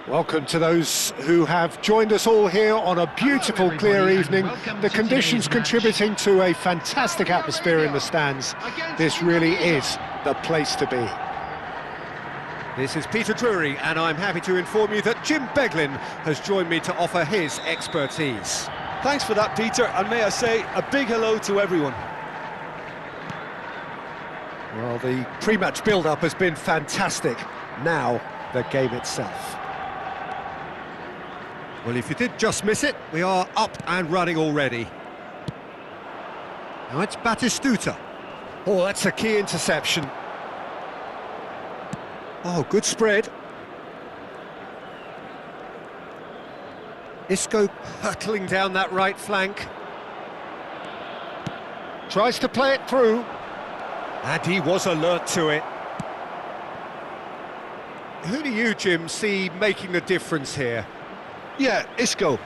Welcome to those who have joined us all here on a beautiful, clear evening. The conditions contributing to a fantastic atmosphere in the stands. This really is the place to be. This is Peter Drury, and I'm happy to inform you that Jim Beglin has joined me to offer his expertise. Thanks for that, Peter, and may I say a big hello to everyone. Well, the pre-match build-up has been fantastic. Now, the game itself. Well, if you did just miss it, we are up and running already. Now it's Batistuta. Oh, that's a key interception. Oh, good spread. Isco hurtling down that right flank. Tries to play it through. And he was alert to it. Who do you, Jim, see making the difference here? Yeah, Isco.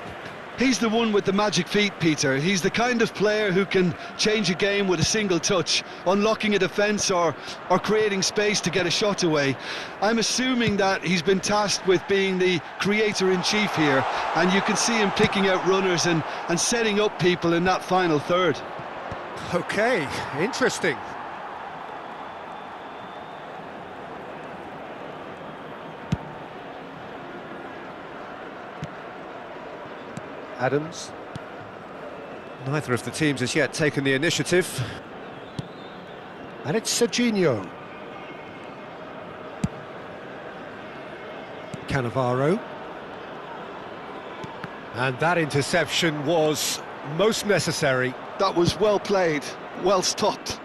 He's the one with the magic feet, Peter. He's the kind of player who can change a game with a single touch, unlocking a defence or creating space to get a shot away. I'm assuming that he's been tasked with being the creator-in-chief here, and you can see him picking out runners and setting up people in that final third. Okay, interesting. Adams. Neither of the teams has yet taken the initiative. And it's Serginho. Cannavaro. And that interception was most necessary. That was well played, well stopped.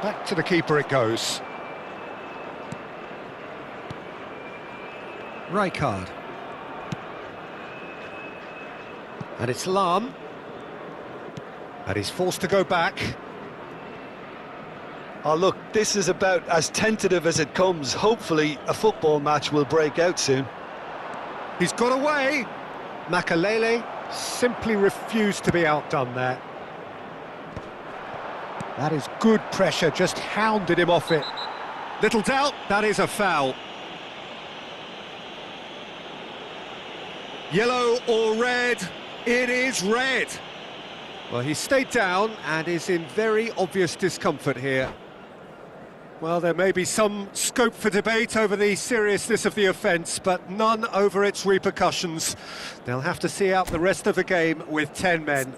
Back to the keeper it goes. Rijkaard. And it's Lahm. And he's forced to go back. Oh, look, this is about as tentative as it comes. Hopefully, a football match will break out soon. He's got away. Makalele simply refused to be outdone there. That is good pressure, just hounded him off it. Little doubt, that is a foul. Yellow or red? It is red. Well, he stayed down and is in very obvious discomfort here. Well, there may be some scope for debate over the seriousness of the offence, but none over its repercussions. They'll have to see out the rest of the game with 10 men.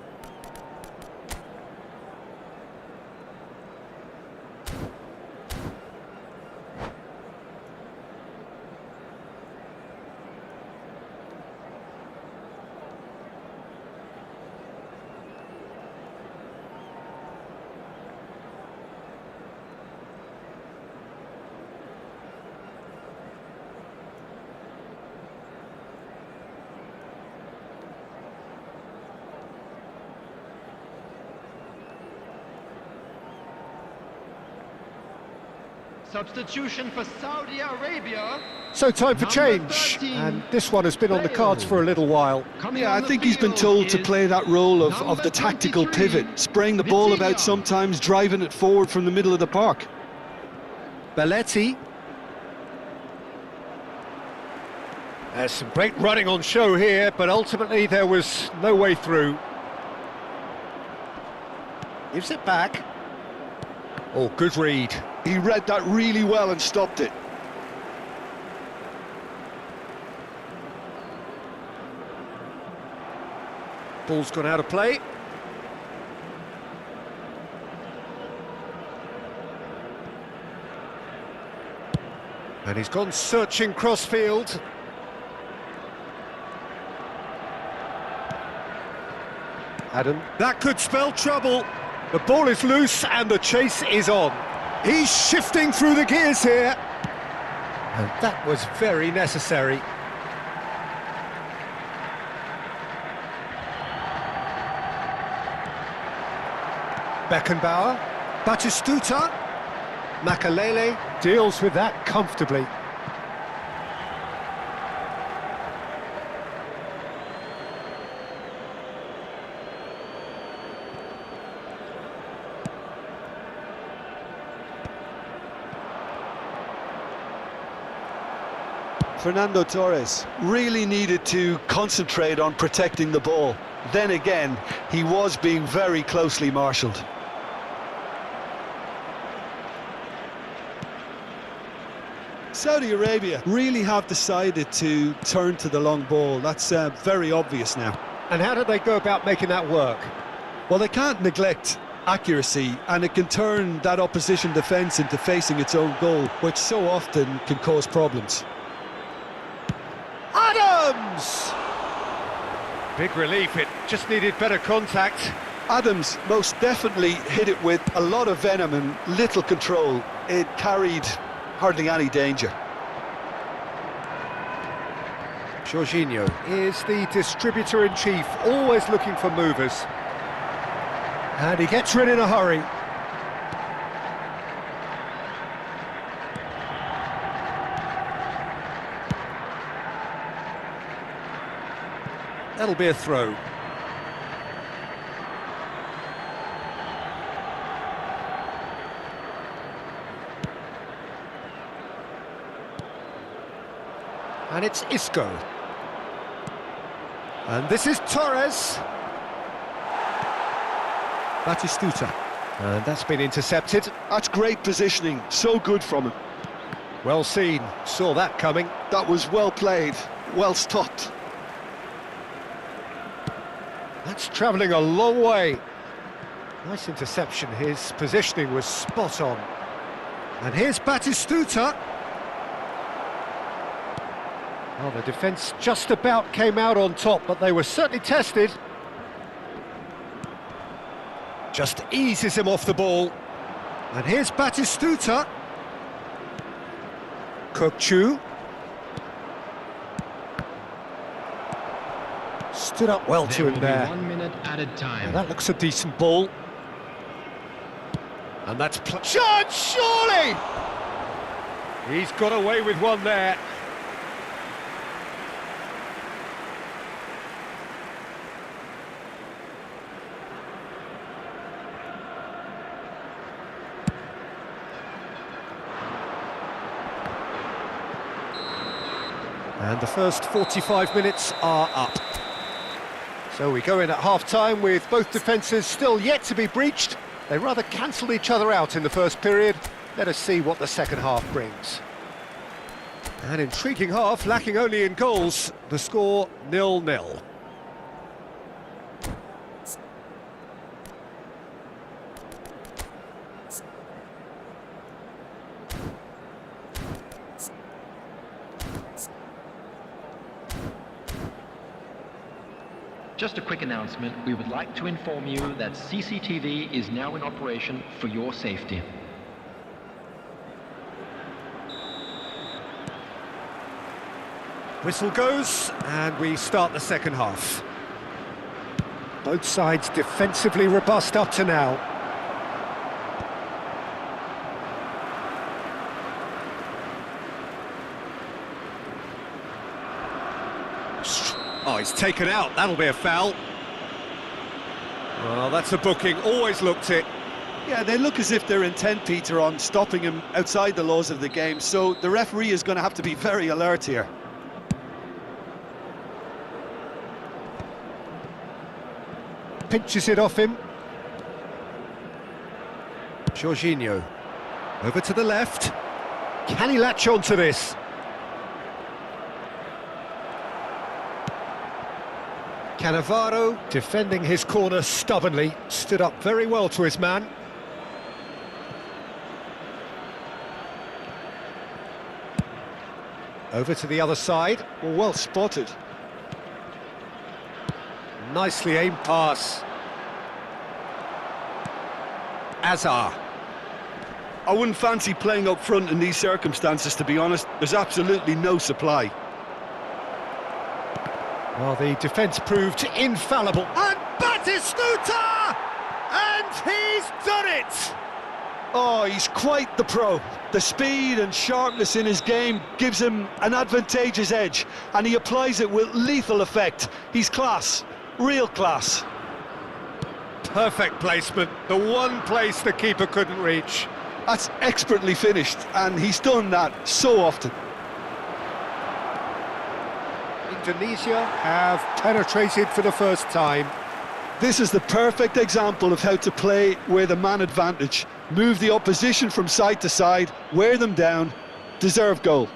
Substitution for Saudi Arabia. So time for change, and this one has been on the cards for a little while. Yeah, I think he's been told to play that role of the tactical pivot, spraying the ball about sometimes, driving it forward from the middle of the park. Belletti. There's some great running on show here, but ultimately there was no way through. Gives it back. Oh, good read. He read that really well and stopped it. Ball's gone out of play. And he's gone searching crossfield. Adam. That could spell trouble. The ball is loose and the chase is on. He's shifting through the gears here. And that was very necessary. Beckenbauer, Batistuta, Makalele Deals with that comfortably. Fernando Torres really needed to concentrate on protecting the ball. Then again, he was being very closely marshalled. Saudi Arabia really have decided to turn to the long ball. That's very obvious now. And how did they go about making that work? Well, they can't neglect accuracy, and it can turn that opposition defence into facing its own goal, which so often can cause problems. Adams! Big relief, it just needed better contact. Adams most definitely hit it with a lot of venom and little control. It carried hardly any danger. Jorginho is the distributor-in-chief, always looking for movers. And he gets rid in a hurry. That'll be a throw. And it's Isco. And this is Torres. Batistuta. And that's been intercepted. That's great positioning, so good from him. Well seen, saw that coming. That was well played, well stopped. That's travelling a long way. Nice interception, his positioning was spot on. And here's Batistuta. Well, the defence just about came out on top, but they were certainly tested. Just eases him off the ball. And here's Batistuta. Kokchu. Stood up well to him there. 1 minute added time. Yeah, that looks a decent ball. And that's... Shot, surely! He's got away with one there. And the first 45 minutes are up. So we go in at half-time with both defences still yet to be breached. They rather cancelled each other out in the first period. Let us see what the second half brings. An intriguing half, lacking only in goals. The score 0-0. Just a quick announcement. We would like to inform you that CCTV is now in operation for your safety. Whistle goes, and we start the second half. Both sides defensively robust up to now. Oh, he's taken out. That'll be a foul. Well, that's a booking. Always looked it. Yeah, they look as if they're intent, Peter, on stopping him outside the laws of the game, so the referee is going to have to be very alert here. Pinches it off him. Jorginho. Over to the left. Can he latch on to this? Cannavaro defending his corner stubbornly, stood up very well to his man. Over to the other side. Well spotted. Nicely aimed pass. Azar. I wouldn't fancy playing up front in these circumstances, to be honest. There's absolutely no supply. Well, the defence proved infallible. And Batistuta! And he's done it! Oh, he's quite the pro. The speed and sharpness in his game gives him an advantageous edge, and he applies it with lethal effect. He's class, real class. Perfect placement, the one place the keeper couldn't reach. That's expertly finished, and he's done that so often. Indonesia have penetrated for the first time. This is the perfect example of how to play with a man advantage. Move the opposition from side to side, wear them down, deserve goal.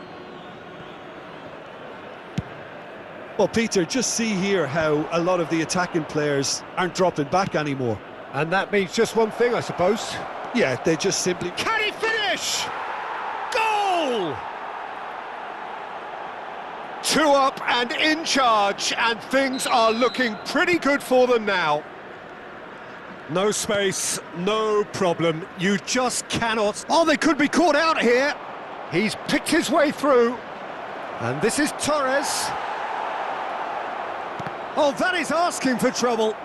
Well, Peter, just see here how a lot of the attacking players aren't dropping back anymore. And that means just one thing, I suppose. Yeah, they just simply... Can he finish? Goal! 2 up and in charge, and things are looking pretty good for them now. No space, no problem. You just cannot... Oh, they could be caught out here. He's picked his way through. And this is Torres. Oh, that is asking for trouble.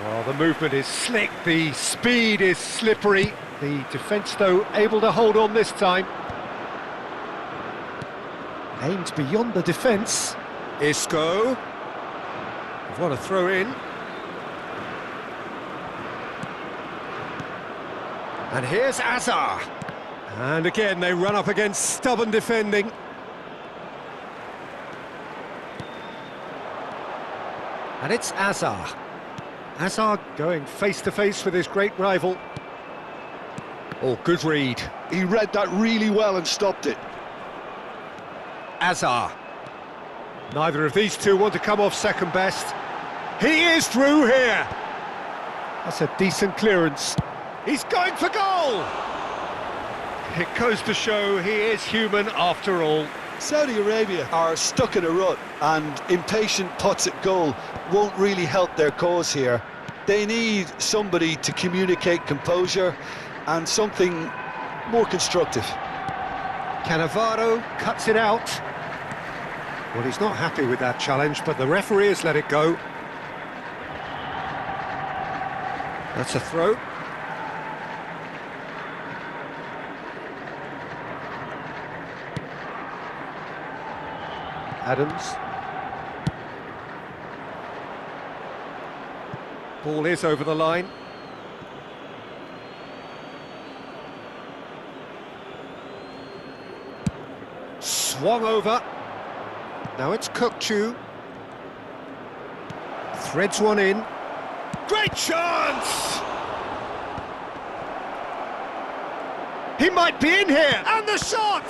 Well, the movement is slick, the speed is slippery. The defence, though, able to hold on this time. Aimed beyond the defence. Isco. What a throw in. And here's Azar. And again, they run up against stubborn defending. And it's Azar. Azar going face-to-face with his great rival. Oh, good read. He read that really well and stopped it. Azar. Neither of these two want to come off second best. He is through here. That's a decent clearance. He's going for goal. It goes to show he is human after all. Saudi Arabia are stuck in a rut, and impatient putts at goal won't really help their cause here. They need somebody to communicate composure and something more constructive. Cannavaro cuts it out. Well, he's not happy with that challenge, but the referee has let it go. That's a throw. Adams. Ball is over the line. Swung over. Now it's Kukçu. Threads one in. Great chance! He might be in here, and the shot!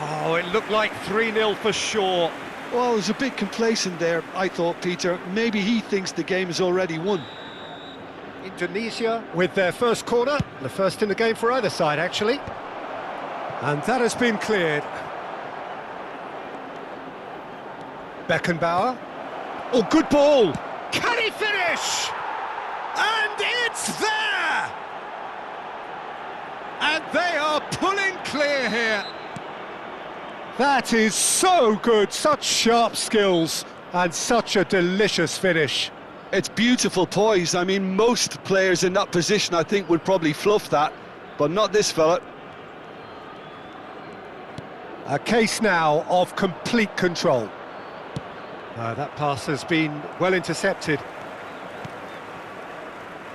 Oh, it looked like 3-0 for sure. Well, I was a bit complacent there, I thought, Peter. Maybe he thinks the game is already won. Indonesia with their first corner. The first in the game for either side, actually. And that has been cleared. Beckenbauer. Oh, good ball! Can he finish? And it's there! And they are pulling clear here. That is so good, such sharp skills and such a delicious finish. It's beautiful poise. I mean, most players in that position, I think, would probably fluff that, but not this fella. A case now of complete control. That pass has been well intercepted.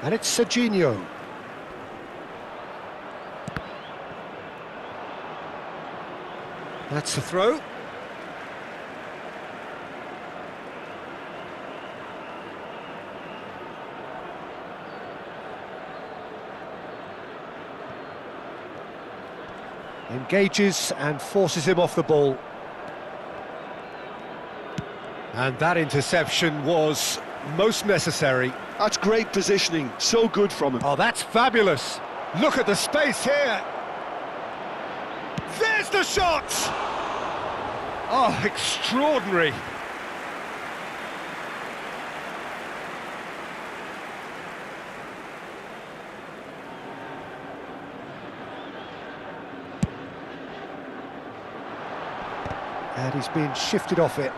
And it's Serginho. That's the throw. Engages and forces him off the ball. And that interception was most necessary. That's great positioning, so good from him. Oh, that's fabulous. Look at the space here. There's the shot! Oh, extraordinary. And he's being shifted off it.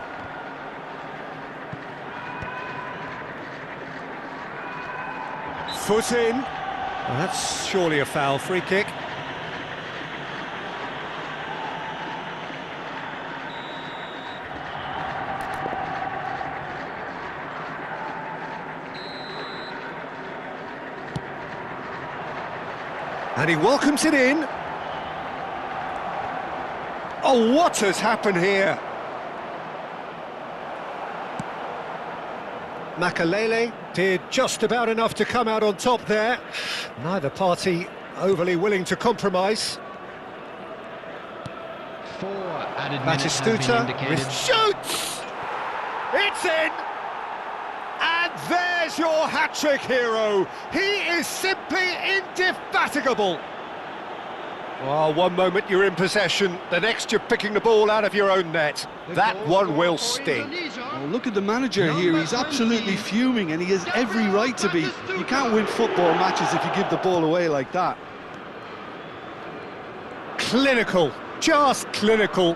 Foot in. Well, that's surely a foul. Free kick. And he welcomes it in. Oh, what has happened here? Makalele did just about enough to come out on top there. Neither party overly willing to compromise. 4 added minutes have been Batistuta indicated. Shoots! It's in! And there's your hat-trick hero. He is simply indefatigable. Well, one moment you're in possession, the next you're picking the ball out of your own net. That one will sting. Oh, look at the manager here, he's absolutely fuming and he has every right to be. You can't win football matches if you give the ball away like that. Clinical, just clinical.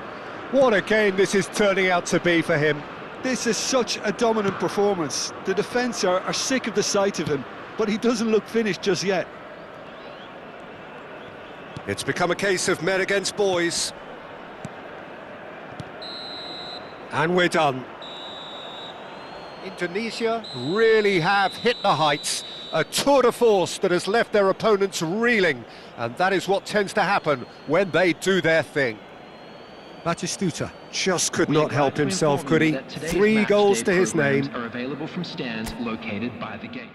What a game this is turning out to be for him. This is such a dominant performance. The defence are sick of the sight of him, but he doesn't look finished just yet. It's become a case of men against boys. And we're done. Indonesia really have hit the heights. A tour de force that has left their opponents reeling. And that is what tends to happen when they do their thing. Batistuta just could not help himself, could he? 3 goals to his name. Are available from stands located by the gates.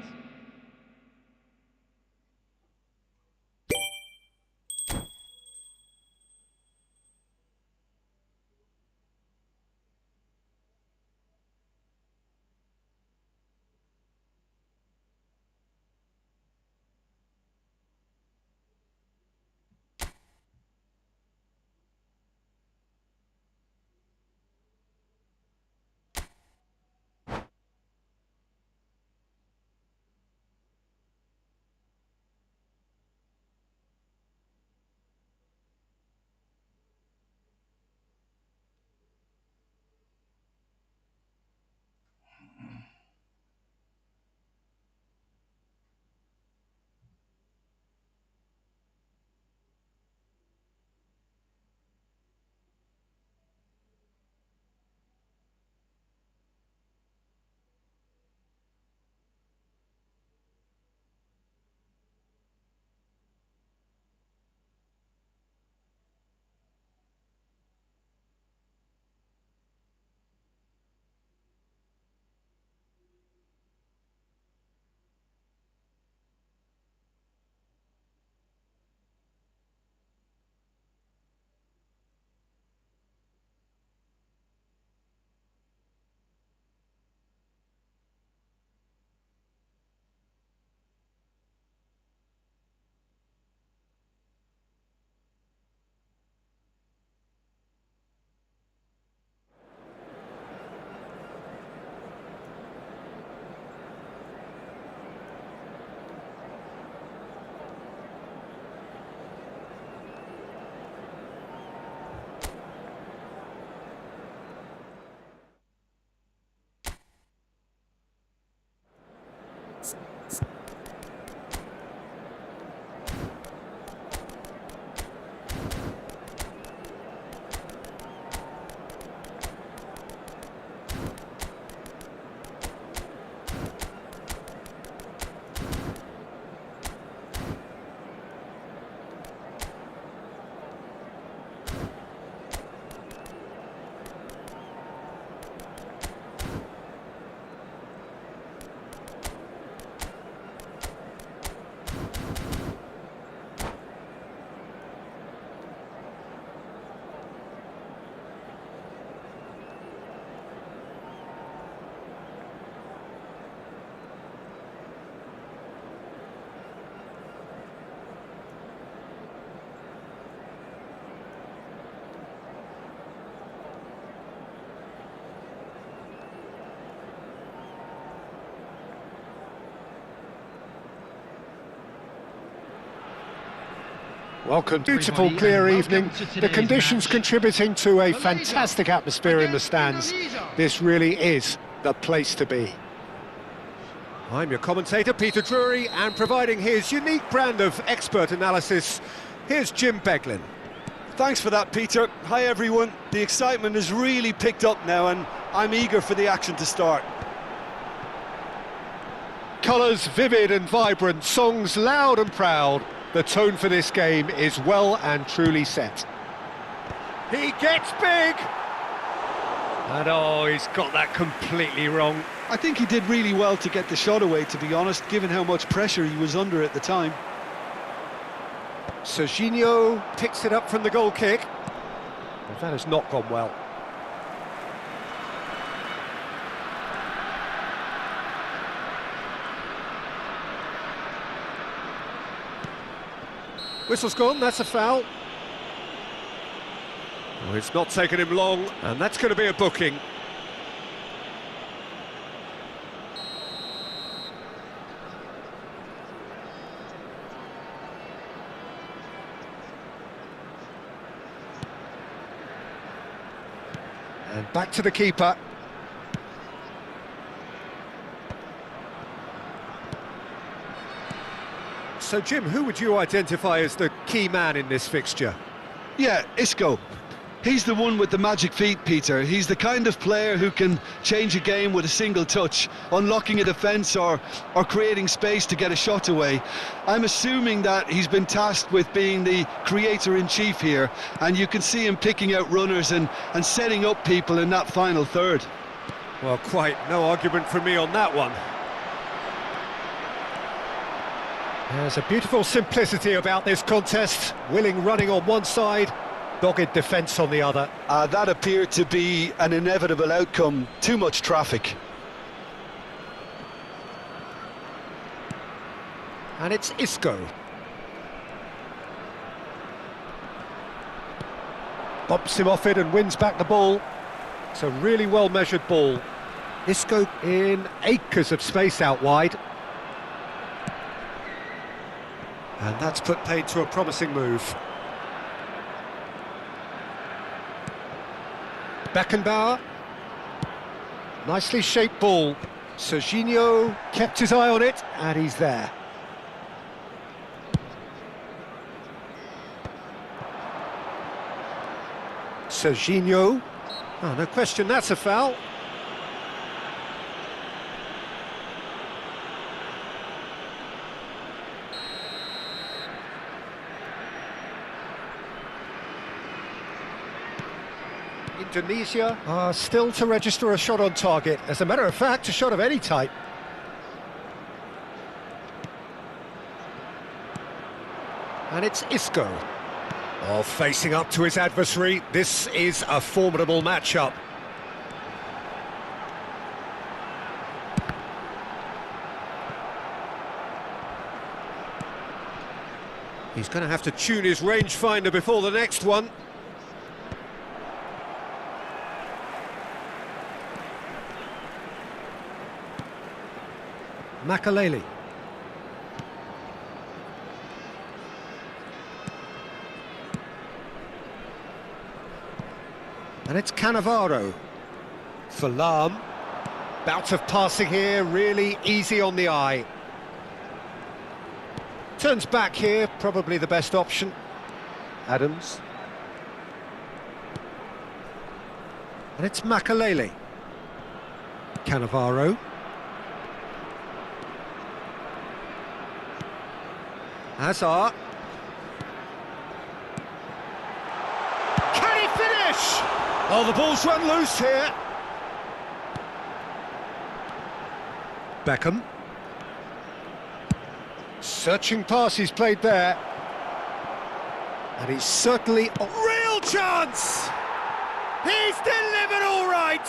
Welcome. Beautiful, clear evening. The conditions contributing to a fantastic atmosphere in the stands. This really is the place to be. I'm your commentator, Peter Drury, and providing his unique brand of expert analysis, here's Jim Beglin. Thanks for that, Peter. Hi, everyone. The excitement has really picked up now, and I'm eager for the action to start. Colours vivid and vibrant, songs loud and proud. The tone for this game is well and truly set. He gets big! And oh, he's got that completely wrong. I think he did really well to get the shot away, to be honest, given how much pressure he was under at the time. Serginho picks it up from the goal kick. Well, that has not gone well. Whistle's gone, that's a foul. Oh, it's not taken him long, and that's going to be a booking. And back to the keeper. So, Jim, who would you identify as the key man in this fixture? Yeah, Isco. He's the one with the magic feet, Peter. He's the kind of player who can change a game with a single touch, unlocking a defence or creating space to get a shot away. I'm assuming that he's been tasked with being the creator-in-chief here, and you can see him picking out runners and setting up people in that final third. Well, quite no argument from me on that one. There's a beautiful simplicity about this contest. Willing running on one side, dogged defence on the other. That appeared to be an inevitable outcome. Too much traffic. And it's Isco. Bumps him off it and wins back the ball. It's a really well-measured ball. Isco in acres of space out wide. And that's put paid to a promising move. Beckenbauer. Nicely shaped ball. Serginho kept his eye on it, and he's there. Serginho. Oh, no question, that's a foul. Indonesia are still to register a shot on target. As a matter of fact, a shot of any type. And it's Isco. Oh, facing up to his adversary. This is a formidable matchup. He's going to have to tune his rangefinder before the next one. Makaleli. And it's Cannavaro. For Lahm. Bout of passing here, really easy on the eye. Turns back here, probably the best option. Adams. And it's Makaleli. Cannavaro. Hazard. Can he finish? Oh, the ball's run loose here. Beckham. Searching pass he's played there. And he's certainly a real chance! He's delivered all right!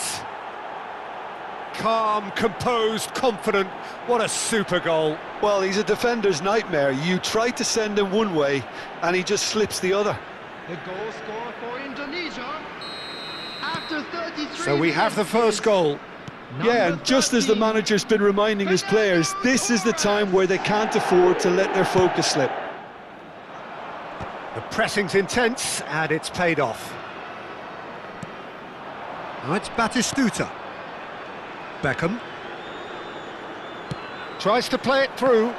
Calm, composed, confident. What a super goal. Well, he's a defender's nightmare. You try to send him one way, and he just slips the other. The goal score for Indonesia after 33 So we have the first goal. Yeah, and just as the manager's been reminding his players, this is the time where they can't afford to let their focus slip. The pressing's intense, and it's paid off. Now it's Batistuta. Beckham. Tries to play it through.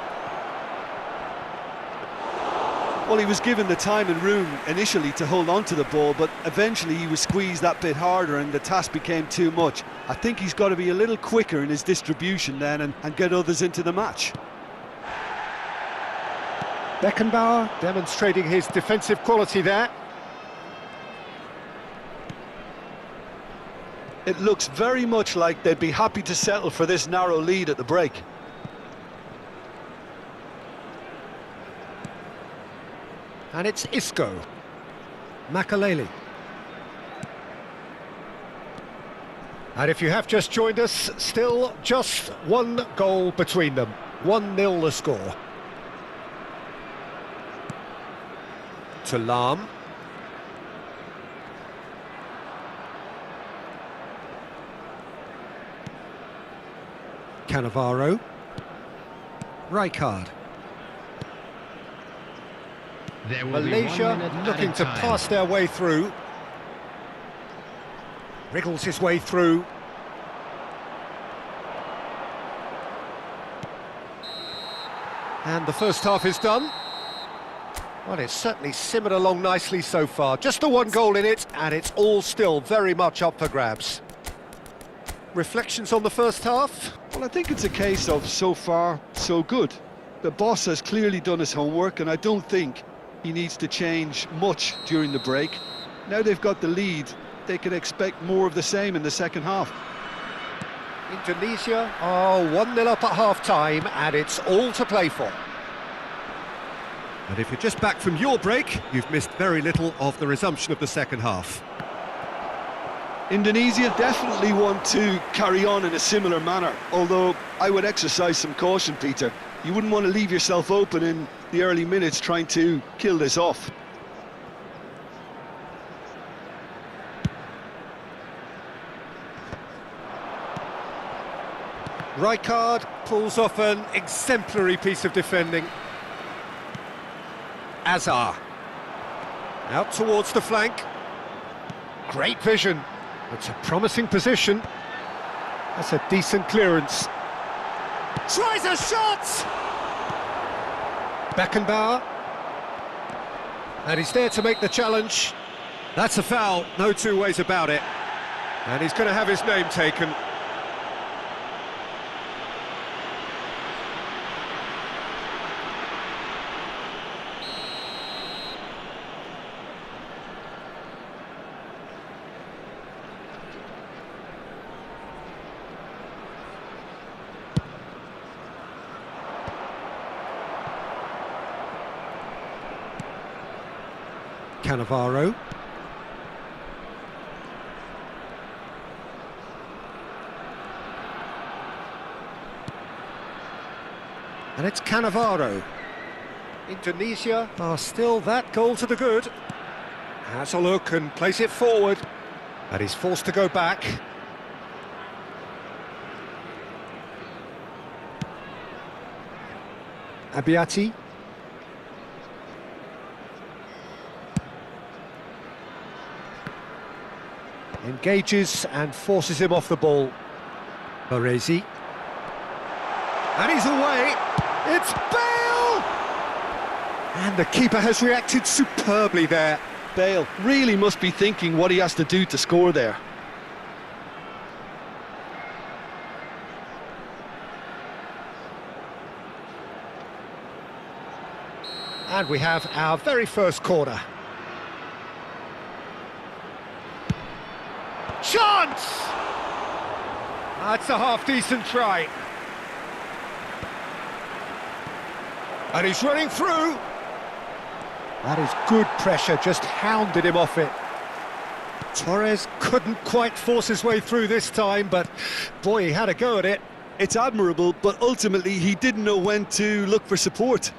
Well, he was given the time and room initially to hold on to the ball, but eventually he was squeezed that bit harder and the task became too much. I think he's got to be a little quicker in his distribution then and get others into the match. Beckenbauer demonstrating his defensive quality there. It looks very much like they'd be happy to settle for this narrow lead at the break. And it's Isco. Makaleli. And if you have just joined us, still just one goal between them. 1-0 the score. To Lahm. Cannavaro. Rijkaard. Malaysia looking to pass their way through. Wriggles his way through. And the first half is done. Well, it's certainly simmered along nicely so far. Just the one goal in it, and it's all still very much up for grabs. Reflections on the first half? Well, I think it's a case of so far, so good. The boss has clearly done his homework, and I don't think he needs to change much during the break. Now they've got the lead, they can expect more of the same in the second half. Indonesia are 1-0 up at half-time, and it's all to play for. And if you're just back from your break, you've missed very little of the resumption of the second half. Indonesia definitely want to carry on in a similar manner, although I would exercise some caution, Peter. You wouldn't want to leave yourself open in the early minutes trying to kill this off. Rijkaard pulls off an exemplary piece of defending. Azar. Out towards the flank. Great vision. It's a promising position. That's a decent clearance. Tries a shot! Beckenbauer. And he's there to make the challenge. That's a foul, no two ways about it. And he's going to have his name taken. Cannavaro. And it's Cannavaro. Indonesia are still that goal to the good. has a look and plays it forward. And he's forced to go back. Abiati. Engages and forces him off the ball. Baresi. And he's away. It's Bale! And the keeper has reacted superbly there. Bale really must be thinking what he has to do to score there. And we have our very first corner. Chance! That's a half-decent try. And he's running through. That is good pressure, just hounded him off it. Torres couldn't quite force his way through this time, but boy, he had a go at it. It's admirable, but ultimately he didn't know when to look for support.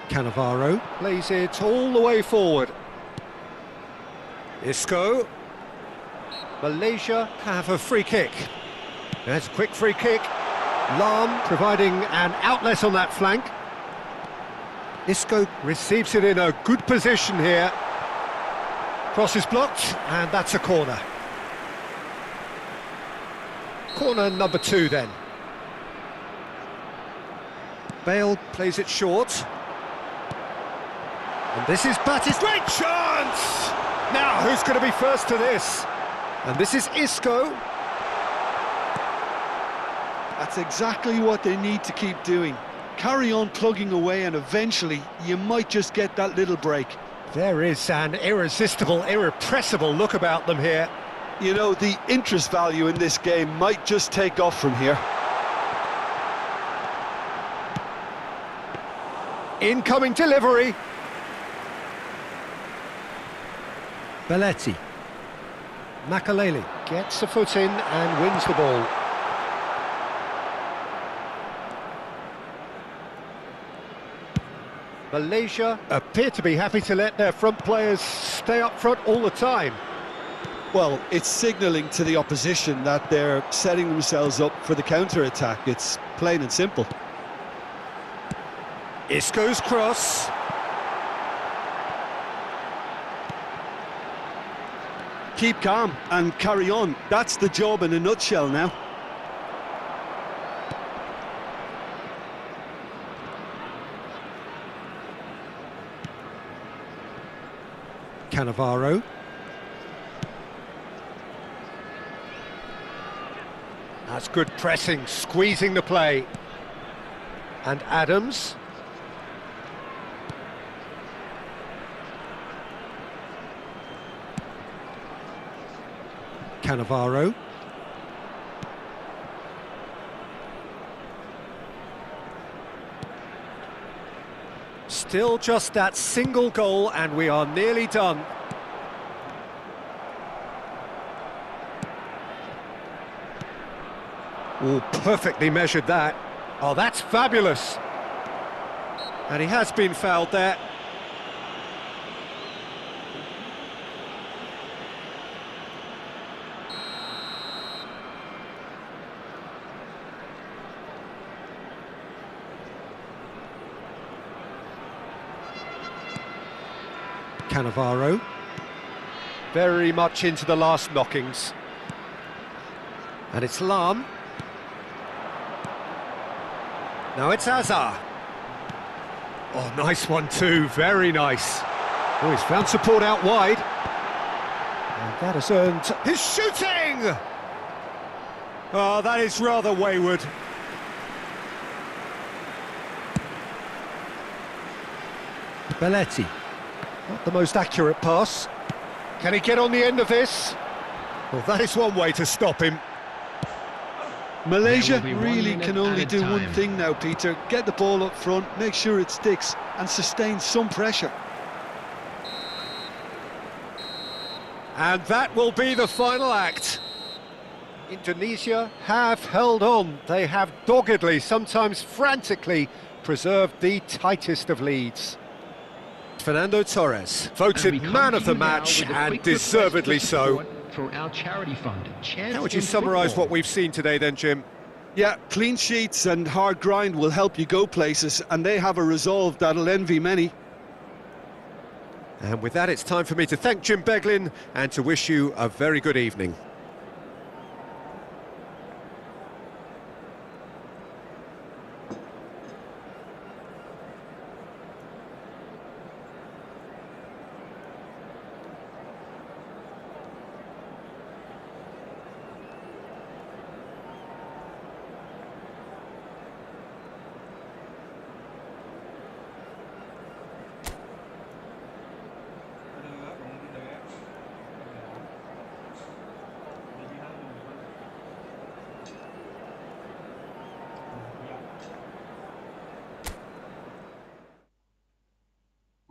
Cannavaro plays it all the way forward. Isco. Malaysia have a free kick. There's a quick free kick. Lahm providing an outlet on that flank. Isco receives it in a good position here. Cross is blocked, and that's a corner. Corner number 2 then. Bale plays it short. And this is Batty's great chance! Now, who's going to be first to this? And this is Isco. That's exactly what they need to keep doing. Carry on plugging away and eventually you might just get that little break. There is an irresistible, irrepressible look about them here. You know, the interest value in this game might just take off from here. Incoming delivery. Belletti. Makaleli gets a foot in and wins the ball. Malaysia appear to be happy to let their front players stay up front all the time. Well, it's signalling to the opposition that they're setting themselves up for the counter-attack. It's plain and simple. Isco's cross. Keep calm and carry on. That's the job in a nutshell now. Cannavaro. That's good pressing, squeezing the play. And Adams. Cannavaro. Still just that single goal and we are nearly done. Oh, perfectly measured that. Oh, that's fabulous. And he has been fouled there. Cannavaro. Very much into the last knockings. And it's Lam. Now it's Azar. Oh, nice one too, very nice. Oh, he's found support out wide. And that has earned his shooting! Oh, that is rather wayward. Belletti. Not the most accurate pass. Can he get on the end of this? Well, that is one way to stop him. Malaysia really can only do one thing now, Peter. Get the ball up front, make sure it sticks, and sustain some pressure. And that will be the final act. Indonesia have held on. They have doggedly, sometimes frantically, preserved the tightest of leads. Fernando Torres, voted man of the match, and deservedly so. For our charity fund. How would you summarise what we've seen today then, Jim? Yeah, clean sheets and hard grind will help you go places, and they have a resolve that'll envy many. And with that, it's time for me to thank Jim Beglin and to wish you a very good evening.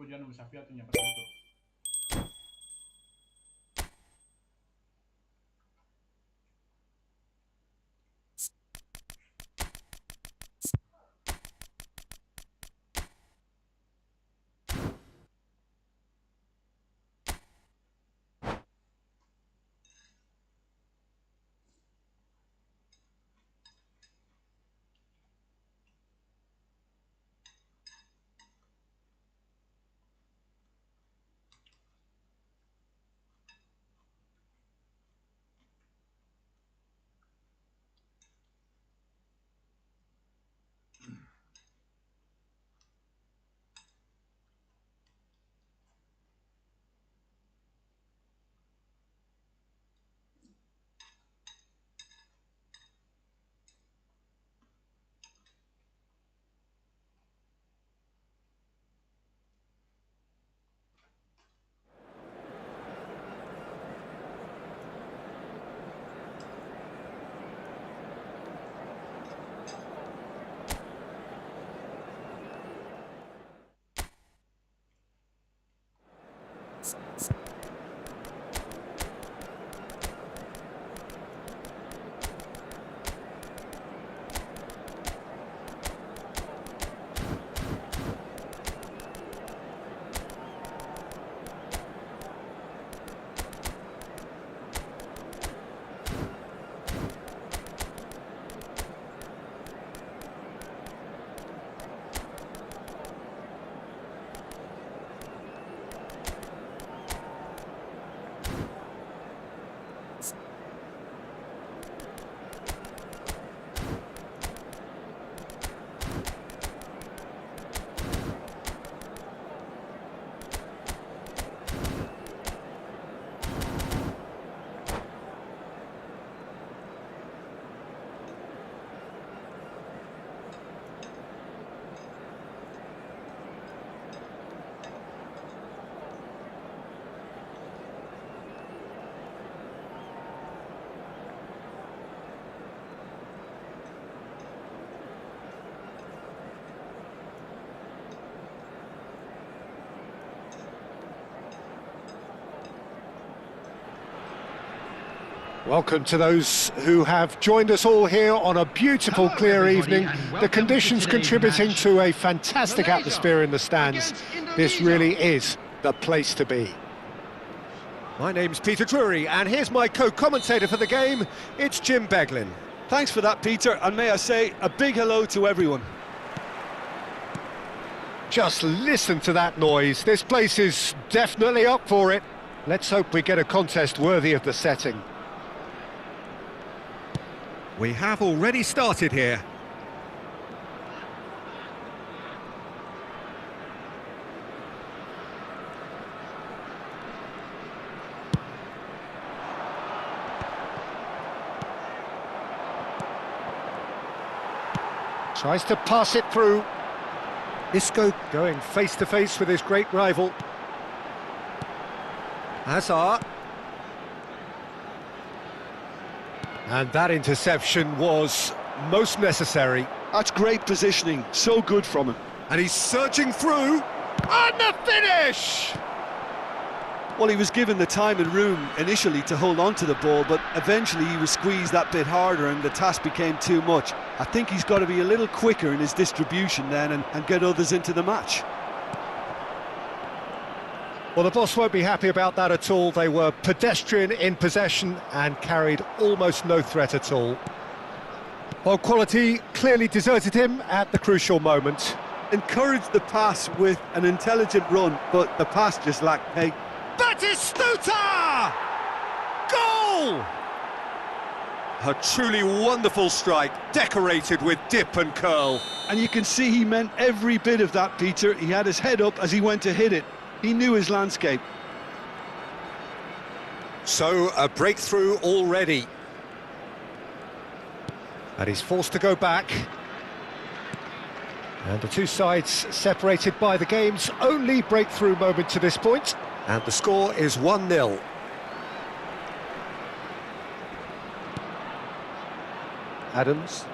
Gue già non mi sappia tu nyampe Welcome to those who have joined us all here on a beautiful, clear evening. The conditions contributing to a fantastic atmosphere in the stands. This really is the place to be. My name's Peter Drury, and here's my co-commentator for the game. It's Jim Beglin. Thanks for that, Peter, and may I say a big hello to everyone. Just listen to that noise. This place is definitely up for it. Let's hope we get a contest worthy of the setting. We have already started here. Tries to pass it through. Isco going face-to-face with his great rival. Hazard. And that interception was most necessary. That's great positioning, so good from him. And he's surging through. And the finish! Well, he was given the time and room initially to hold on to the ball, but eventually he was squeezed that bit harder and the task became too much. I think he's got to be a little quicker in his distribution then and get others into the match. Well, the boss won't be happy about that at all. They were pedestrian in possession and carried almost no threat at all. Well, quality clearly deserted him at the crucial moment. Encouraged the pass with an intelligent run, but the pass just lacked pace. Batistuta! Goal! A truly wonderful strike, decorated with dip and curl. And you can see he meant every bit of that, Peter. He had his head up as he went to hit it. He knew his landscape. So, a breakthrough already. And he's forced to go back. And the two sides separated by the game's only breakthrough moment to this point. And the score is 1-0. Adams.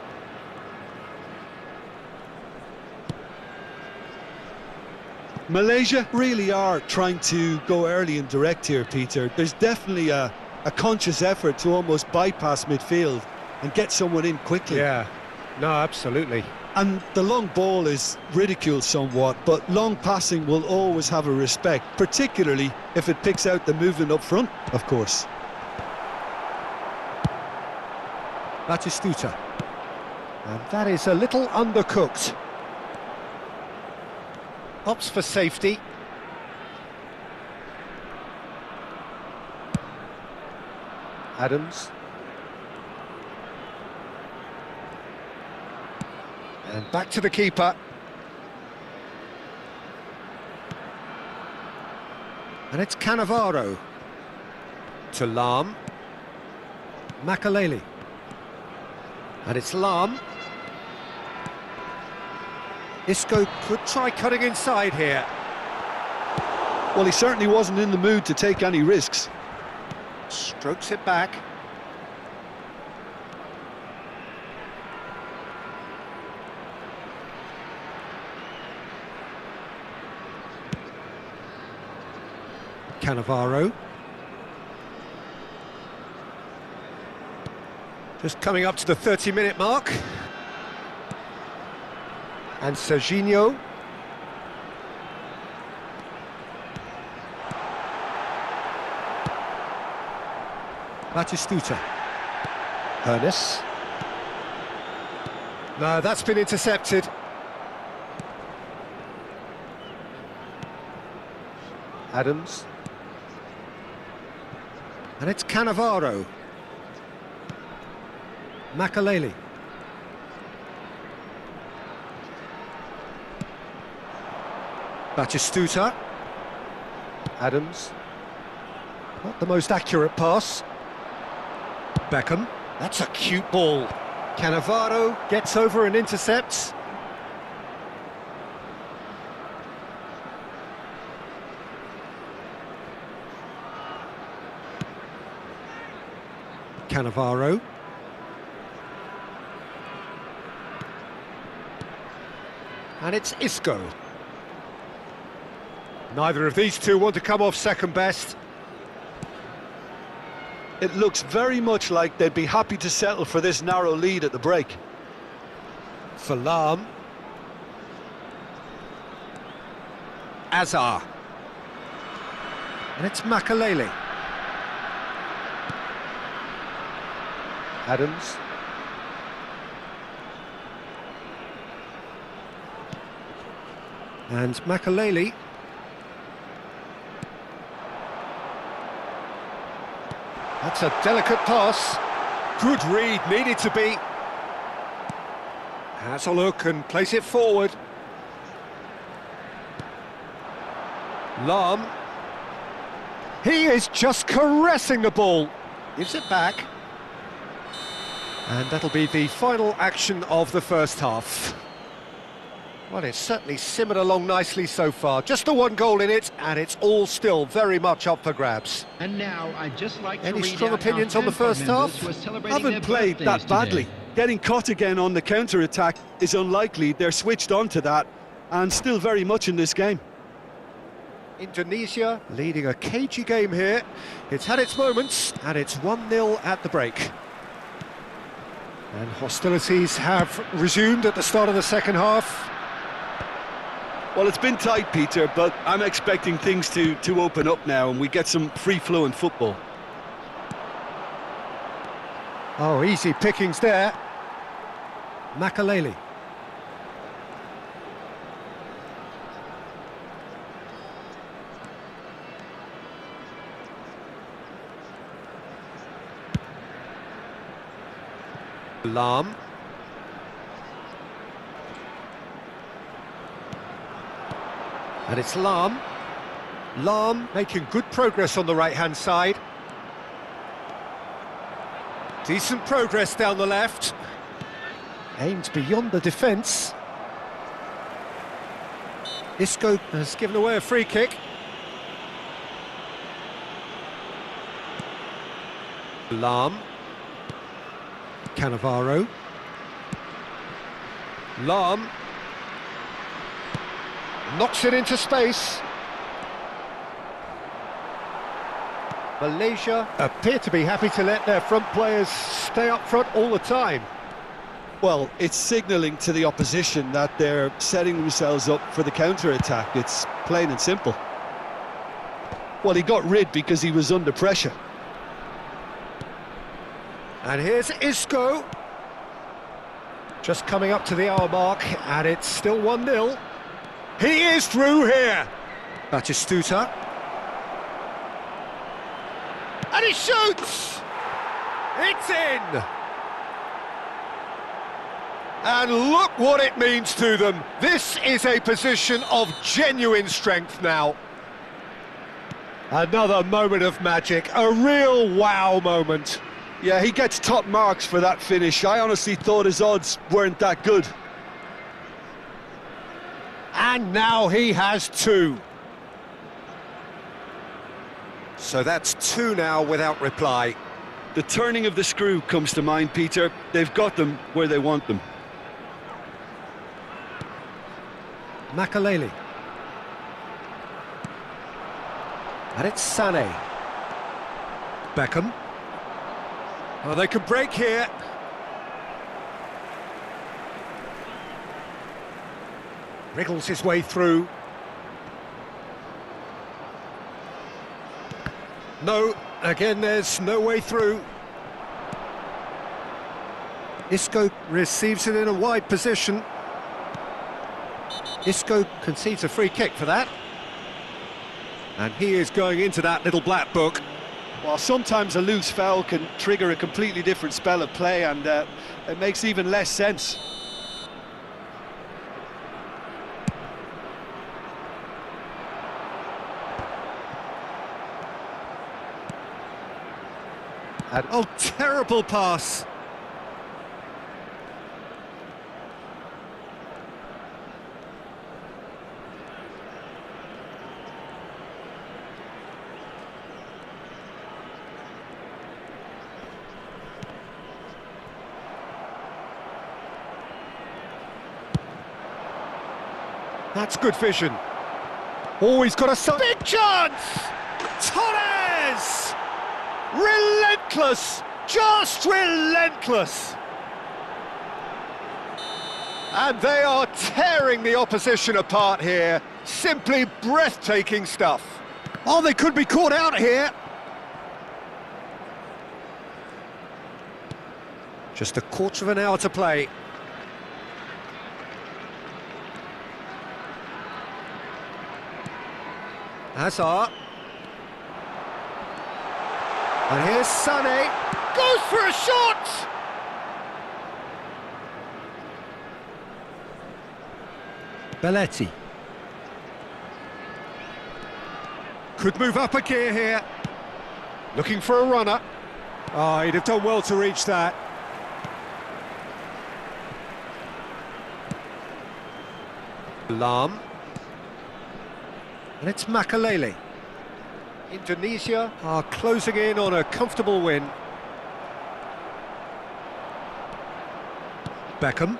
Malaysia really are trying to go early and direct here, Peter. There's definitely a conscious effort to almost bypass midfield and get someone in quickly. Yeah, no, absolutely. And the long ball is ridiculed somewhat, but long passing will always have a respect, particularly if it picks out the movement up front, of course. Batistuta. And that is a little undercooked. Opts for safety. Adams. And back to the keeper. And it's Cannavaro. To Lam. Makaleli. And it's Lam. Isco could try cutting inside here. Well, he certainly wasn't in the mood to take any risks. Strokes it back. Cannavaro. Just coming up to the 30-minute mark. And Serginho. Batistuta. Ernest. No, that's been intercepted. Adams. And it's Cannavaro. Makaleli. Batistuta. Adams. Not the most accurate pass. Beckham. That's a cute ball. Cannavaro gets over and intercepts. Cannavaro. And it's Isco. Neither of these two want to come off second best. It looks very much like they'd be happy to settle for this narrow lead at the break. For Lahm. Azar. And it's Makaleli. Adams. And Makaleli. That's a delicate pass. Good read, needed to be. Has a look and plays it forward. Lahm. He is just caressing the ball. Gives it back. And that'll be the final action of the first half. Well, it's certainly simmered along nicely so far. Just the one goal in it, and it's all still very much up for grabs. And now I'd just like to Any read strong out opinions our on the fan club first members half? who are celebrating their Haven't played that birthdays badly. today. Getting caught again on the counter-attack is unlikely. They're switched on to that and still very much in this game. Indonesia leading a cagey game here. It's had its moments, and it's 1-0 at the break. And hostilities have resumed at the start of the second half. Well, it's been tight, Peter, but I'm expecting things to open up now and we get some free-flowing football. Oh, easy pickings there. Makaleli. Lahm. And it's Lahm. Lahm making good progress on the right-hand side. Decent progress down the left. Aimed beyond the defence. Isco has given away a free kick. Lahm. Cannavaro. Lahm. Knocks it into space. Malaysia appear to be happy to let their front players stay up front all the time. Well, it's signalling to the opposition that they're setting themselves up for the counter-attack. It's plain and simple. Well, he got rid because he was under pressure. And here's Isco. Just coming up to the hour mark, and it's still 1-0. He is through here. Batistuta. And he shoots! It's in! And look what it means to them. This is a position of genuine strength now. Another moment of magic, a real wow moment. Yeah, he gets top marks for that finish. I honestly thought his odds weren't that good. And now he has two. So that's two now without reply. The turning of the screw comes to mind, Peter. They've got them where they want them. Makaleli. And it's Sané. Beckham. Oh, they could break here. Wriggles his way through. No, again there's no way through. Isco receives it in a wide position. Isco concedes a free kick for that. And he is going into that little black book. Well, sometimes a loose foul can trigger a completely different spell of play, and it makes even less sense. And oh, terrible pass. That's good vision. Oh, he's got a big chance! Torres! Relentless! Just relentless! And they are tearing the opposition apart here. Simply breathtaking stuff. Oh, they could be caught out here. Just a quarter of an hour to play. Hazard. And here's Sané. Goes for a shot! Belletti. Could move up a gear here. Looking for a runner. Oh, he'd have done well to reach that. Lam. And it's Makalele. Indonesia are closing in on a comfortable win. Beckham.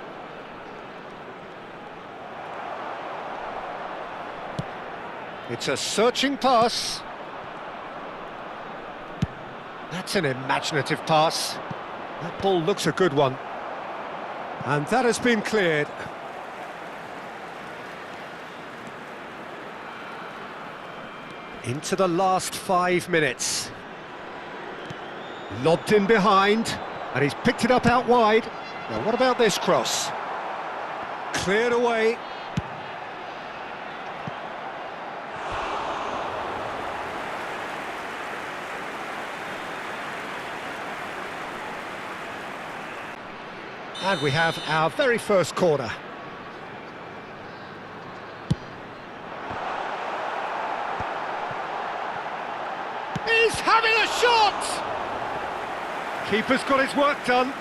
It's a searching pass. That's an imaginative pass. That ball looks a good one. And that has been cleared. Into the last 5 minutes. Lobbed in behind, and he's picked it up out wide. Now what about this cross? Cleared away. And we have our very first corner. He's having a shot! Keeper's got his work done.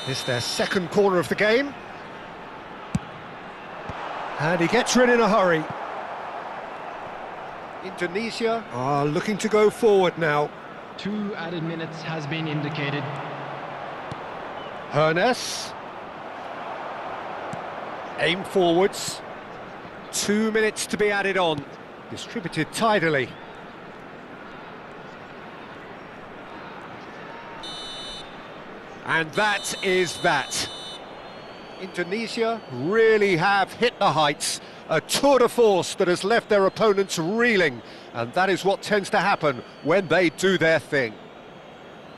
It's their second corner of the game. And he gets rid in a hurry. Indonesia are looking to go forward now. 2 added minutes has been indicated. Hernes. Aim forwards. 2 minutes to be added on. Distributed tidily. And that is that. Indonesia really have hit the heights. A tour de force that has left their opponents reeling. And that is what tends to happen when they do their thing.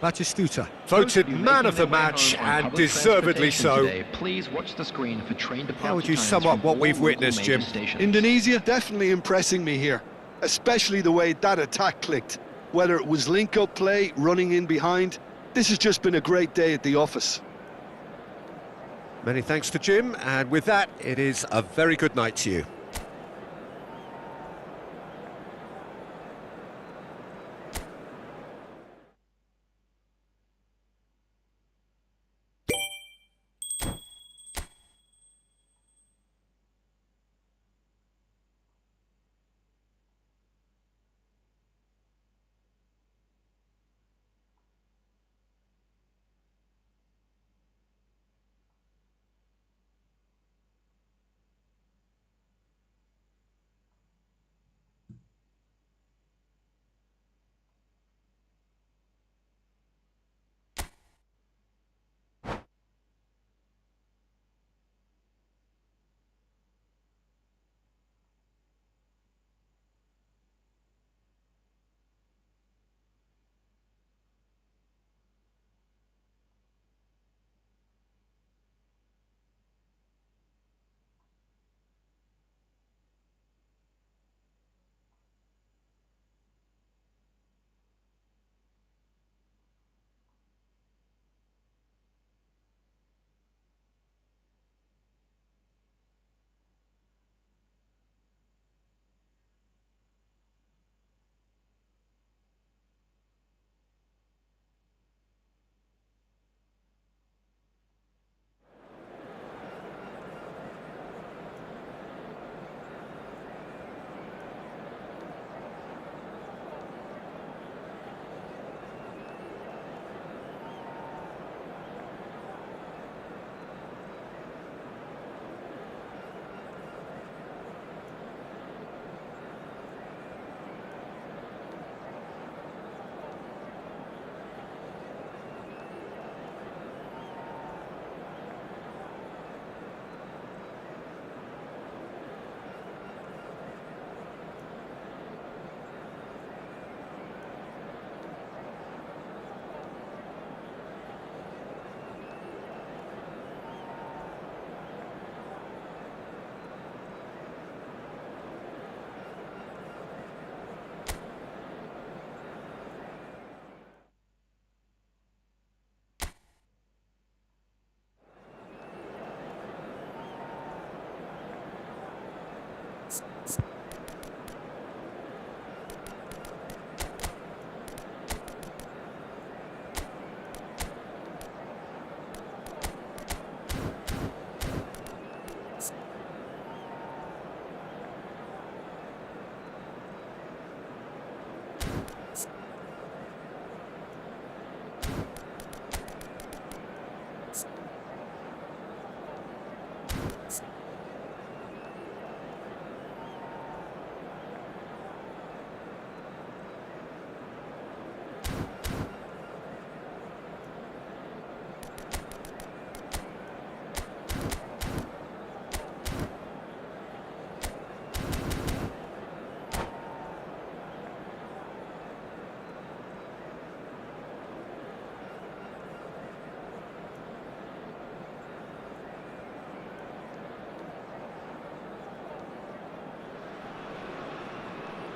Batistuta, voted man of the match, and deservedly so. Today, please watch the screen for train departure. How would you times sum up from what all we've local witnessed, major Jim? stations. Indonesia definitely impressing me here, especially the way that attack clicked. Whether it was link-up play, running in behind, this has just been a great day at the office. Many thanks to Jim, and with that, it is a very good night to you.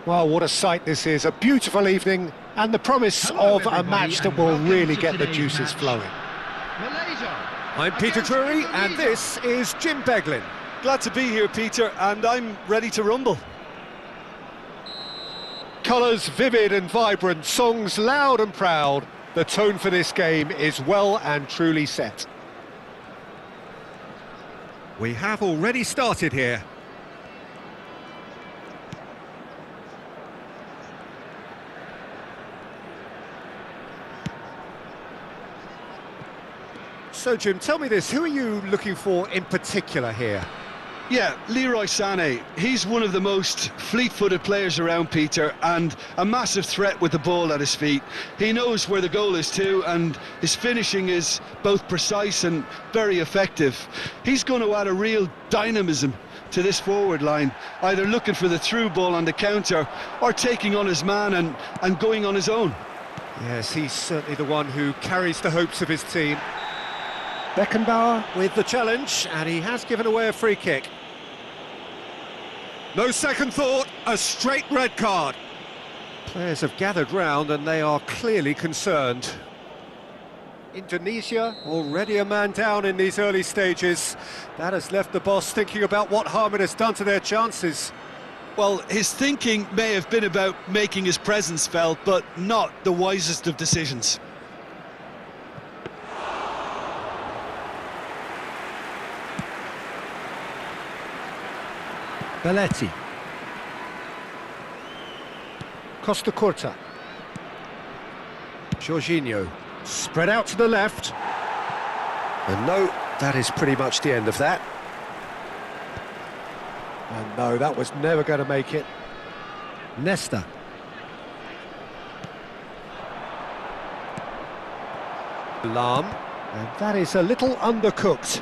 Well, what a sight this is, a beautiful evening, and the promise of a match that will really get the juices flowing. Malaysia. I'm Peter Drury, and this is Jim Beglin. Glad to be here, Peter, and I'm ready to rumble. Colours vivid and vibrant, songs loud and proud. The tone for this game is well and truly set. We have already started here. So, Jim, tell me this, who are you looking for in particular here? Yeah, Leroy Sané. He's one of the most fleet-footed players around, Peter, and a massive threat with the ball at his feet. He knows where the goal is too, and his finishing is both precise and very effective. He's going to add a real dynamism to this forward line, either looking for the through ball on the counter or taking on his man and going on his own. Yes, he's certainly the one who carries the hopes of his team. Beckenbauer With the challenge, and he has given away a free kick. No second thought, a straight red card. Players have gathered round and they are clearly concerned. Indonesia. Already a man down in these early stages. That has left the boss thinking about what harm it has done to their chances. Well, his thinking may have been about making his presence felt, but not the wisest of decisions. Belletti. Costa Curta. Jorginho, spread out to the left. And no, that is pretty much the end of that. And no, that was never going to make it. Nesta. Lam. And that is a little undercooked.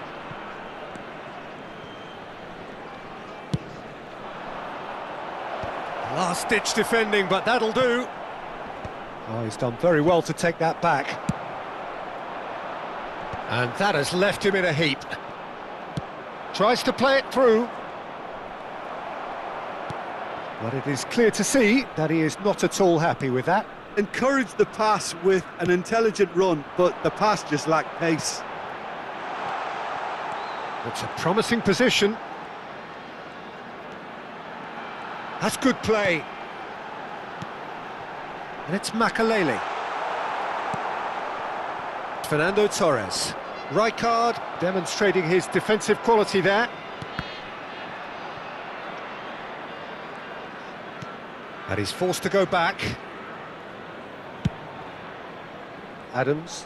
Last-ditch defending, but that'll do. Oh, he's done very well to take that back. And that has left him in a heap. Tries to play it through. But it is clear to see that he is not at all happy with that. Encouraged the pass with an intelligent run, but the pass just lacked pace. It's a promising position. That's good play. And it's Makalele. Fernando Torres. Rijkaard Demonstrating his defensive quality there. and he's forced to go back. Adams.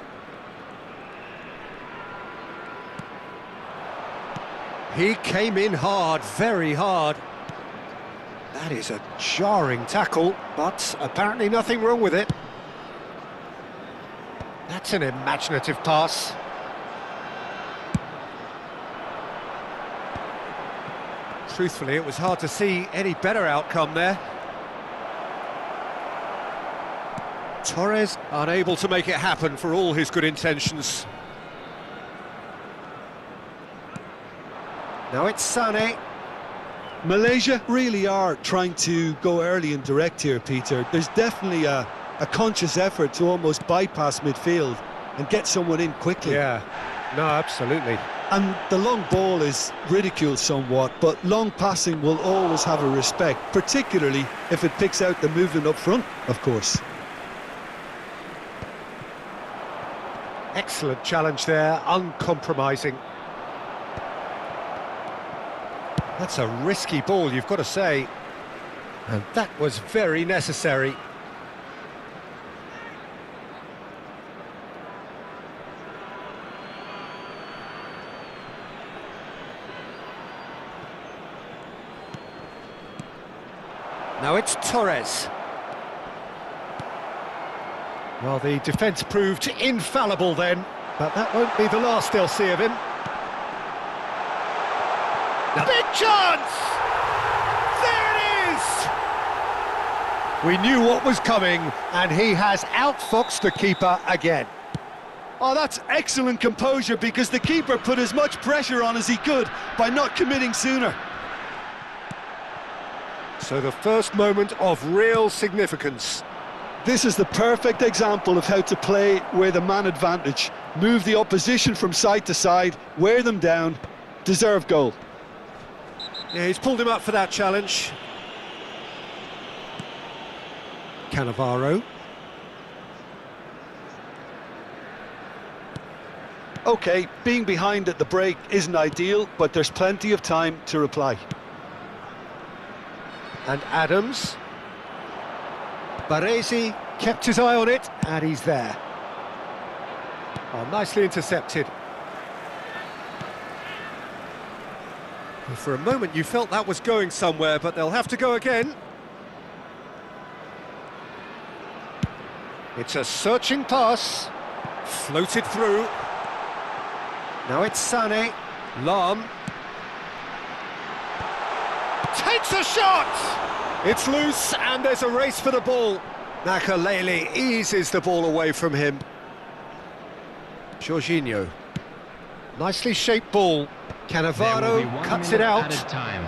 He came in hard, very hard. That is a jarring tackle, but apparently nothing wrong with it. That's an imaginative pass. Truthfully, it was hard to see any better outcome there. Torres unable to make it happen for all his good intentions. Now it's Sané. Malaysia really are trying to go early and direct here, Peter. There's definitely a conscious effort to almost bypass midfield and get someone in quickly. Yeah, no, absolutely. And the long ball is ridiculed somewhat, but long passing will always have a respect, particularly if it picks out the movement up front, of course. Excellent challenge there, uncompromising. That's a risky ball, you've got to say. And that was very necessary. Now it's Torres. Well, the defence proved infallible then, but that won't be the last they'll see of him. Now, big chance! There it is! We knew what was coming, and he has outfoxed the keeper again. Oh, that's excellent composure, because the keeper put as much pressure on as he could by not committing sooner. So the first moment of real significance. This is the perfect example of how to play with a man advantage. Move the opposition from side to side, wear them down, deserve goal. Yeah, he's pulled him up for that challenge. Cannavaro. OK, being behind at the break isn't ideal, but there's plenty of time to reply. And Adams. Baresi kept his eye on it, and he's there. Oh, nicely intercepted. Well, for a moment you felt that was going somewhere, but they'll have to go again. It's a searching pass. Floated through. Now it's Sané. Lam. Takes a shot! It's loose, and there's a race for the ball. Nakalele eases the ball away from him. Jorginho. Nicely shaped ball. Cannavaro cuts it out. Time.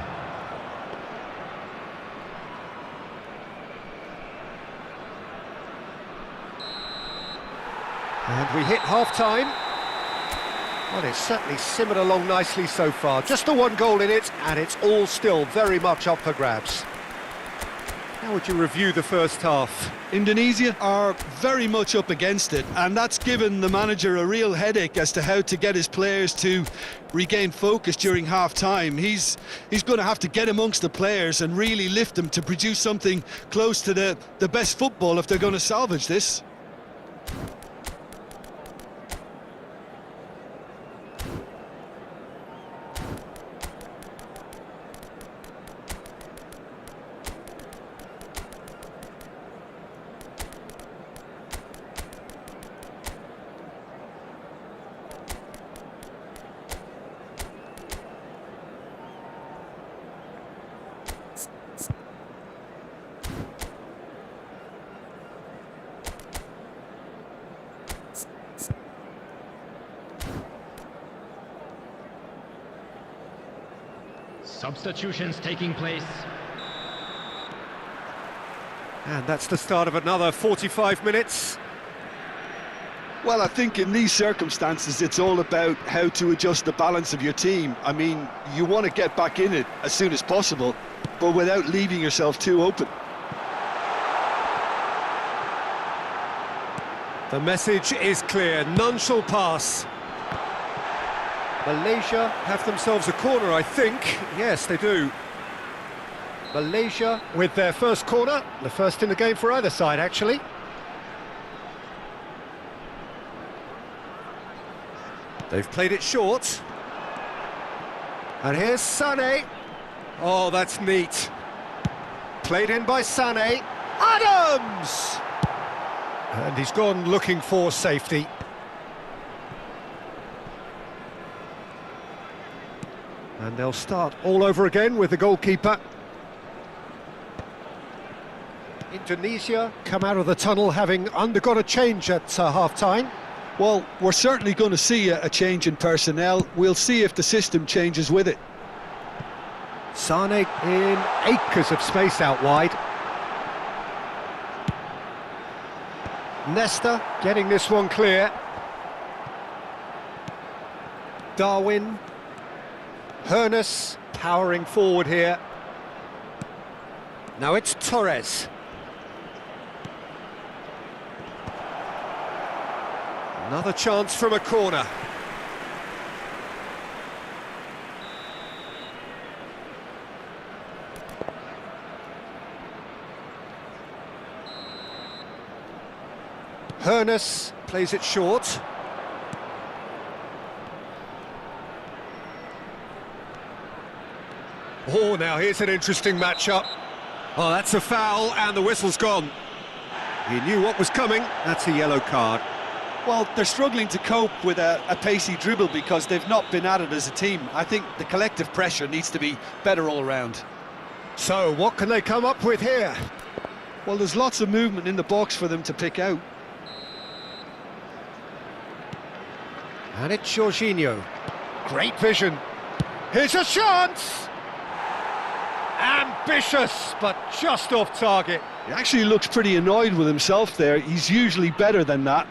And we hit half-time. Well, it's certainly simmered along nicely so far. Just the one goal in it, and it's all still very much up for grabs. How would you review the first half? Indonesia are very much up against it, and that's given the manager a real headache as to how to get his players to regain focus during half-time. He's going to have to get amongst the players and really lift them to produce something close to the best football if they're going to salvage this. Substitutions taking place. And that's the start of another 45 minutes. Well, I think in these circumstances, it's all about how to adjust the balance of your team. I mean, you want to get back in it as soon as possible, but without leaving yourself too open. The message is clear, none shall pass. Malaysia Have themselves a corner, I think. Yes, they do. Malaysia with their first corner, the first in the game for either side, actually. They've played it short. And here's Sané. Oh, that's neat. Played in by Sané. Adams! And he's gone looking for safety. And they'll start all over again with the goalkeeper. Indonesia come out of the tunnel having undergone a change at half-time. Well, we're certainly going to see a change in personnel. We'll see if the system changes with it. Sané in acres of space out wide. Nesta getting this one clear. Darwin. Hernus powering forward here. Now it's Torres. Another chance from a corner. Hernus plays it short. Oh, now here's an interesting matchup. Oh, that's a foul, and the whistle's gone. He knew what was coming. That's a yellow card. Well, they're struggling to cope with a pacey dribble because they've not been at it as a team. I think the collective pressure needs to be better all around. So, what can they come up with here? Well, there's lots of movement in the box for them to pick out. And it's Jorginho. Great vision. Here's a chance! Ambitious, but just off target. He actually looks pretty annoyed with himself there. He's usually better than that.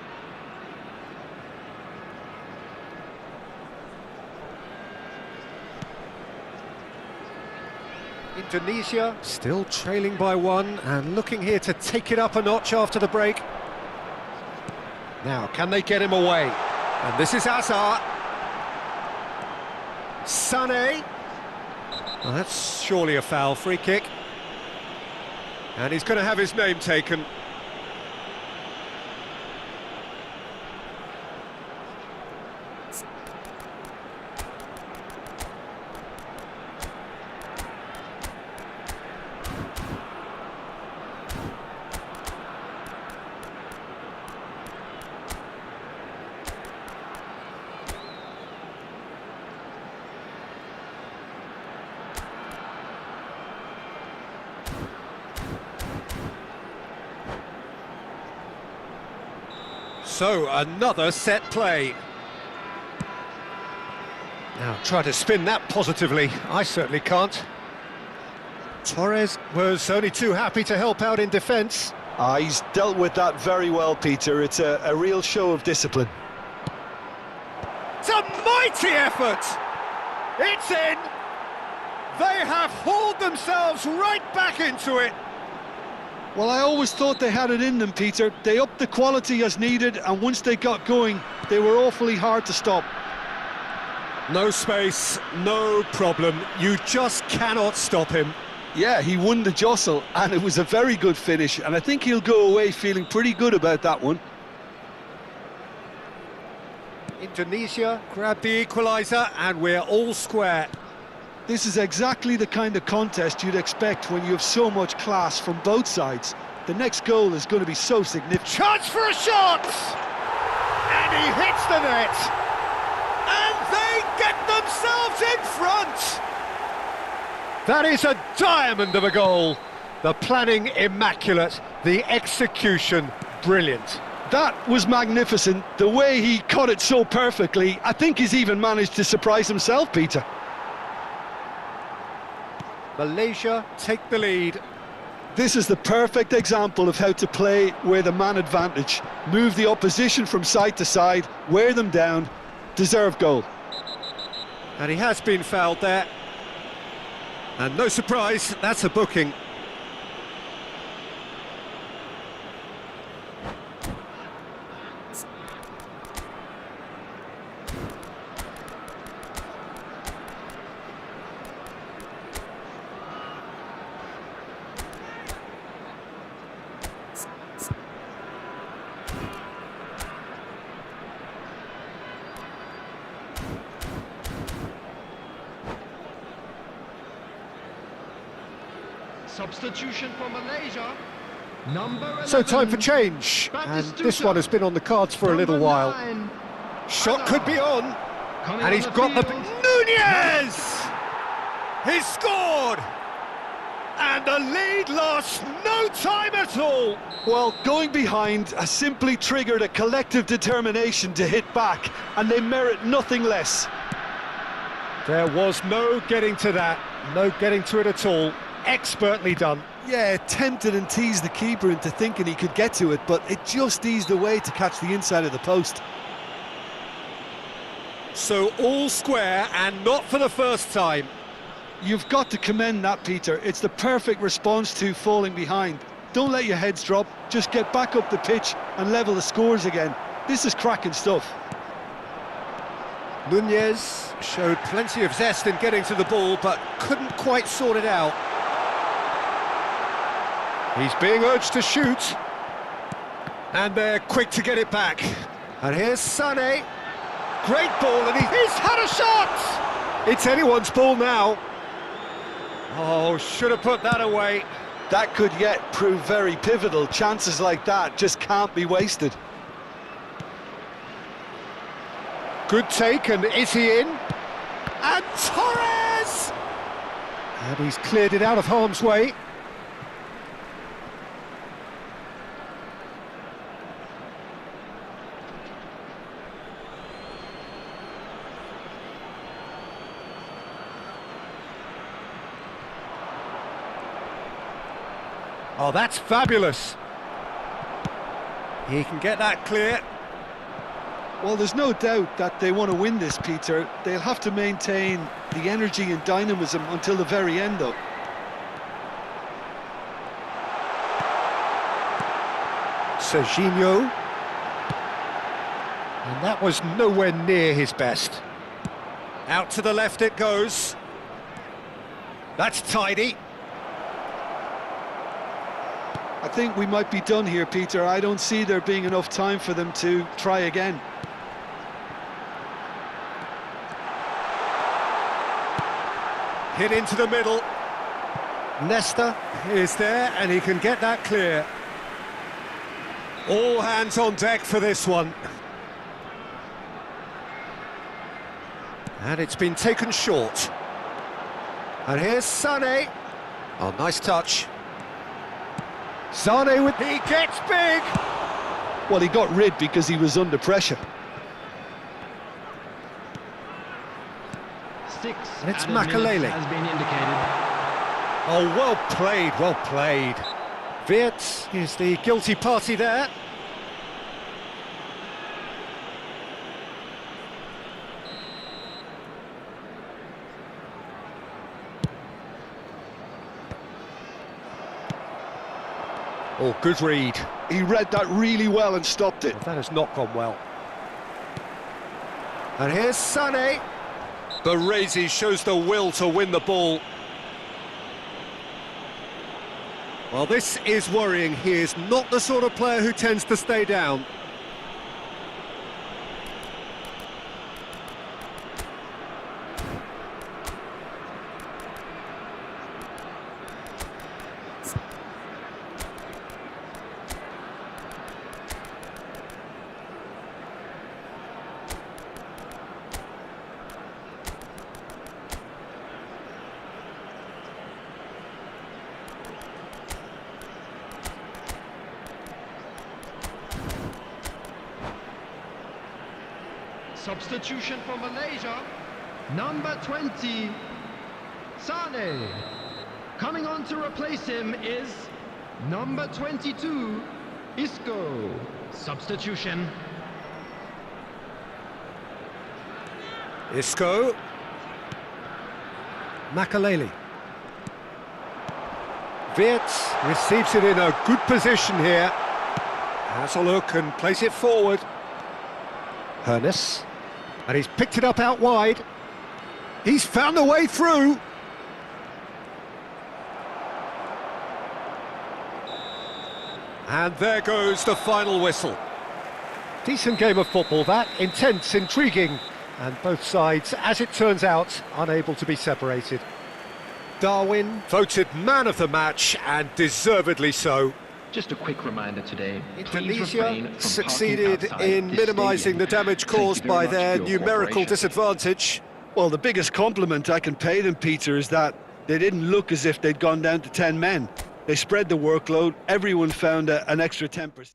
Indonesia still trailing by one and looking here to take it up a notch after the break. Now, can they get him away? And this is Azar. Sané. Well, that's surely a foul, free kick. And he's going to have his name taken. So, another set play. Now, try to spin that positively. I certainly can't. Torres was only too happy to help out in defence. He's dealt with that very well, Peter. It's a real show of discipline. It's a mighty effort! It's in! They have hauled themselves right back into it. Well, I always thought they had it in them, Peter. They upped the quality as needed, and once they got going, they were awfully hard to stop. No space, no problem. You just cannot stop him. Yeah, he won the jostle, and it was a very good finish, and I think he'll go away feeling pretty good about that one. Indonesia grabbed the equaliser, and we're all square. This is exactly the kind of contest you'd expect when you have so much class from both sides. The next goal is going to be so significant. Chance for a shot! And he hits the net! And they get themselves in front! That is a diamond of a goal. The planning immaculate, the execution brilliant. That was magnificent. The way he cut it so perfectly, I think he's even managed to surprise himself, Peter. Malaysia take the lead. This is the perfect example of how to play with a man advantage. Move the opposition from side to side, wear them down, deserve goal. And he has been fouled there. And no surprise, that's a booking. Substitution for Malaysia. Number 11. So time for change, and this one has been on the cards for a little while. Shot could be on, and he's got the... Nunez! He's scored! And the lead lost no time at all! Well, going behind has simply triggered a collective determination to hit back, and they merit nothing less. There was no getting to that, no getting to it at all. Expertly done. Yeah, tempted and teased the keeper into thinking he could get to it, but it just eased away to catch the inside of the post. So all square, and not for the first time. You've got to commend that, Peter. It's the perfect response to falling behind. Don't let your heads drop, just get back up the pitch and level the scores again. This is cracking stuff. Nunez showed plenty of zest in getting to the ball, but couldn't quite sort it out. He's being urged to shoot. And they're quick to get it back. And here's Sané. Great ball, and he's had a shot! It's anyone's ball now. Oh, should have put that away. That could yet prove very pivotal. Chances like that just can't be wasted. Good take, and is he in? And Torres! And he's cleared it out of harm's way. Oh, that's fabulous. He can get that clear. Well, there's no doubt that they want to win this, Peter. They'll have to maintain the energy and dynamism until the very end, though. Serginho. And that was nowhere near his best. Out to the left it goes. That's tidy. I think we might be done here, Peter. I don't see there being enough time for them to try again. Hit into the middle. Nesta is there and he can get that clear. All hands on deck for this one. And it's been taken short. And here's Sané. Oh, nice touch. Sané with... He gets big! Well, he got rid because he was under pressure. And it's Makelele. Has been indicated. Oh, well played, well played. Wirtz is the guilty party there. Oh, good read. He read that really well and stopped it. Well, that has not gone well. And here's Sané. Baresi shows the will to win the ball. Well, this is worrying. He is not the sort of player who tends to stay down. Substitution for Malaysia, number 20, Sane. Coming on to replace him is number 22, Isco. Substitution. Isco. Makelele. Wirtz receives it in a good position here. Has a look and plays it forward. Hernes. And he's picked it up out wide. He's found a way through. And there goes the final whistle. Decent game of football that, intense, intriguing, and both sides, as it turns out, unable to be separated. Darwin voted man of the match, and deservedly so. Just a quick reminder today. Indonesia succeeded in minimising the damage caused by their numerical disadvantage. Well, the biggest compliment I can pay them, Peter, is that they didn't look as if they'd gone down to 10 men. They spread the workload, everyone found an extra 10%.